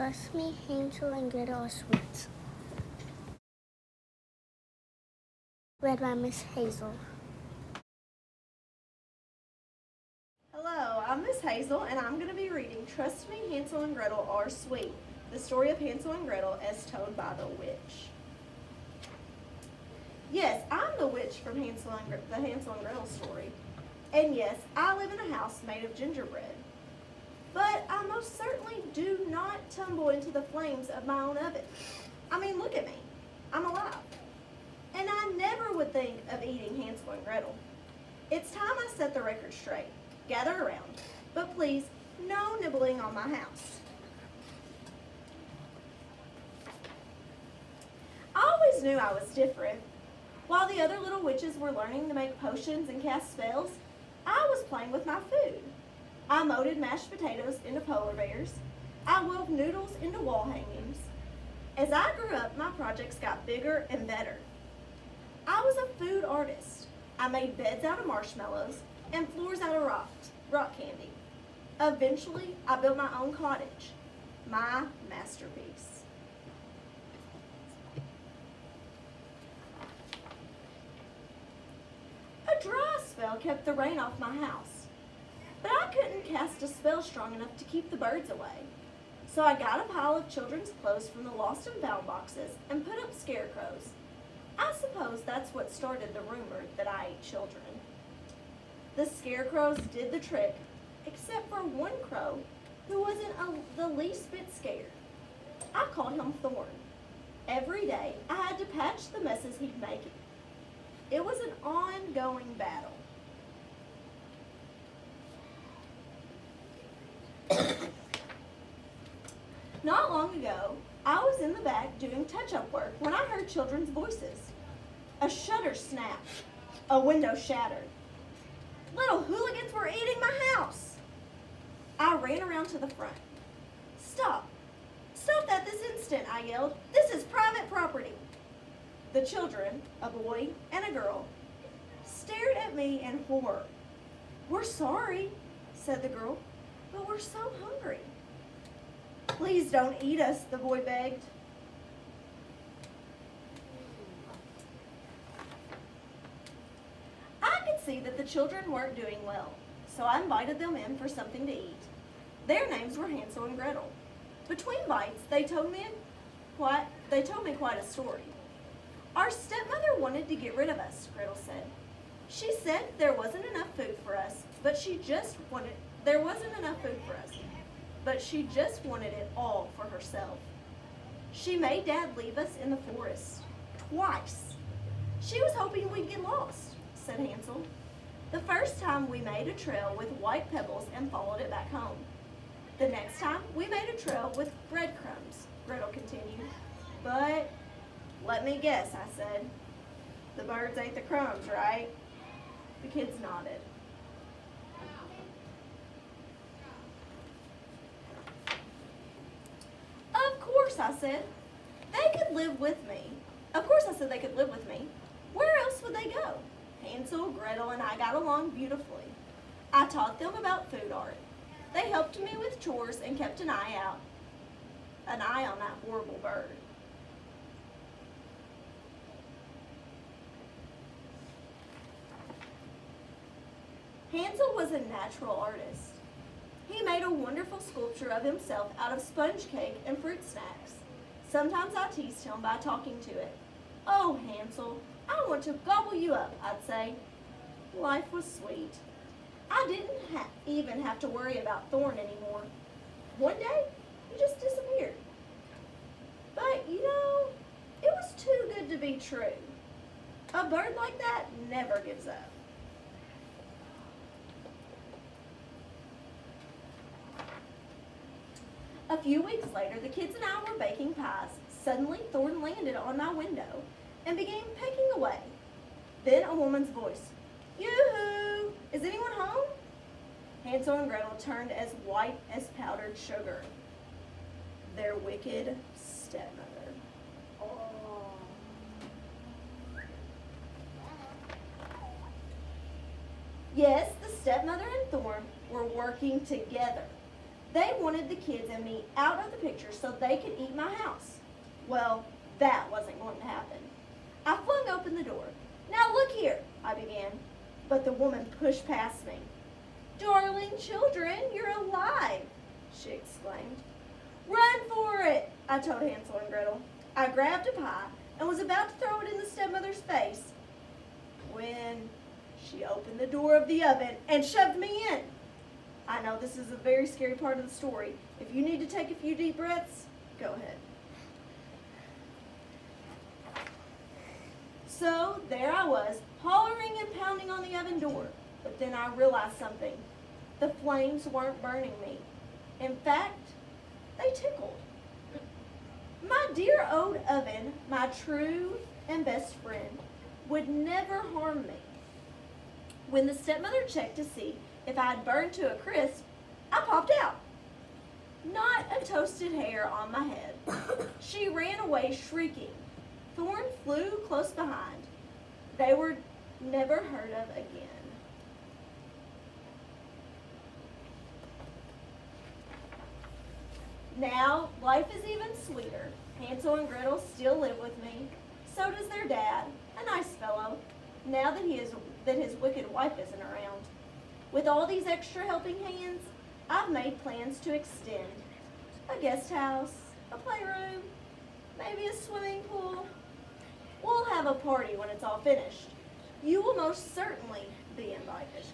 Trust me, Hansel and Gretel are sweet. Read by Miss Hazel. Hello, I'm Miss Hazel, and I'm going to be reading Trust Me, Hansel and Gretel Are Sweet, the story of Hansel and Gretel as told by the witch. Yes, I'm the witch from the Hansel and Gretel story. And yes, I live in a house made of gingerbread. But I most certainly do not tumble into the flames of my own oven. I mean, look at me. I'm alive. And I never would think of eating Hansel and Gretel. It's time I set the record straight. Gather around. But please, no nibbling on my house. I always knew I was different. While the other little witches were learning to make potions and cast spells, I was playing with my food. I molded mashed potatoes into polar bears. I wove noodles into wall hangings. As I grew up, my projects got bigger and better. I was a food artist. I made beds out of marshmallows and floors out of rock candy. Eventually, I built my own cottage, my masterpiece. A dry spell kept the rain off my house, but I couldn't cast a spell strong enough to keep the birds away. So I got a pile of children's clothes from the lost and found boxes and put up scarecrows. I suppose that's what started the rumor that I ate children. The scarecrows did the trick, except for one crow who wasn't the least bit scared. I called him Thorn. Every day I had to patch the messes he'd make. It was an ongoing battle. Not long ago, I was in the back doing touch-up work when I heard children's voices. A shutter snapped. A window shattered. Little hooligans were eating my house. I ran around to the front. Stop. Stop that this instant, I yelled. This is private property. The children, a boy and a girl, stared at me in horror. We're sorry, said the girl, but we're so hungry. Please don't eat us, the boy begged. I could see that the children weren't doing well, so I invited them in for something to eat. Their names were Hansel and Gretel. Between bites, they told me quite a story. Our stepmother wanted to get rid of us, Gretel said. She said there wasn't enough food for us, but she just wanted it all for herself. She made Dad leave us in the forest twice. She was hoping we'd get lost, said Hansel. The first time we made a trail with white pebbles and followed it back home. The next time we made a trail with breadcrumbs, Gretel continued. But let me guess, I said. The birds ate the crumbs, right? The kids nodded. Of course, I said. They could live with me. Of course, I said they could live with me. Where else would they go? Hansel, Gretel, and I got along beautifully. I taught them about food art. They helped me with chores and kept an eye on that horrible bird. Hansel was a natural artist. He made a wonderful sculpture of himself out of sponge cake and fruit snacks. Sometimes I teased him by talking to it. Oh, Hansel, I want to gobble you up, I'd say. Life was sweet. I didn't even have to worry about Thorn anymore. One day, he just disappeared. But, it was too good to be true. A bird like that never gives up. A few weeks later, the kids and I were baking pies. Suddenly, Thorn landed on my window and began pecking away. Then a woman's voice, Yoo-hoo! Is anyone home? Hansel and Gretel turned as white as powdered sugar. Their wicked stepmother. Oh. Yes, the stepmother and Thorn were working together. They wanted the kids and me out of the picture so they could eat my house. Well, that wasn't going to happen. I flung open the door. "Now look here," I began, but the woman pushed past me. "Darling children, you're alive," she exclaimed. "Run for it," I told Hansel and Gretel. I grabbed a pie and was about to throw it in the stepmother's face when she opened the door of the oven and shoved me in. I know this is a very scary part of the story. If you need to take a few deep breaths, go ahead. So there I was, hollering and pounding on the oven door. But then I realized something. The flames weren't burning me. In fact, they tickled. My dear old oven, my true and best friend, would never harm me. When the stepmother checked to see if I had burned to a crisp, I popped out. Not a toasted hair on my head. She ran away shrieking. Thorn flew close behind. They were never heard of again. Now, life is even sweeter. Hansel and Gretel still live with me. So does their dad, a nice fellow, now that his wicked wife isn't around. With all these extra helping hands, I've made plans to extend. A guest house, a playroom, maybe a swimming pool. We'll have a party when it's all finished. You will most certainly be invited.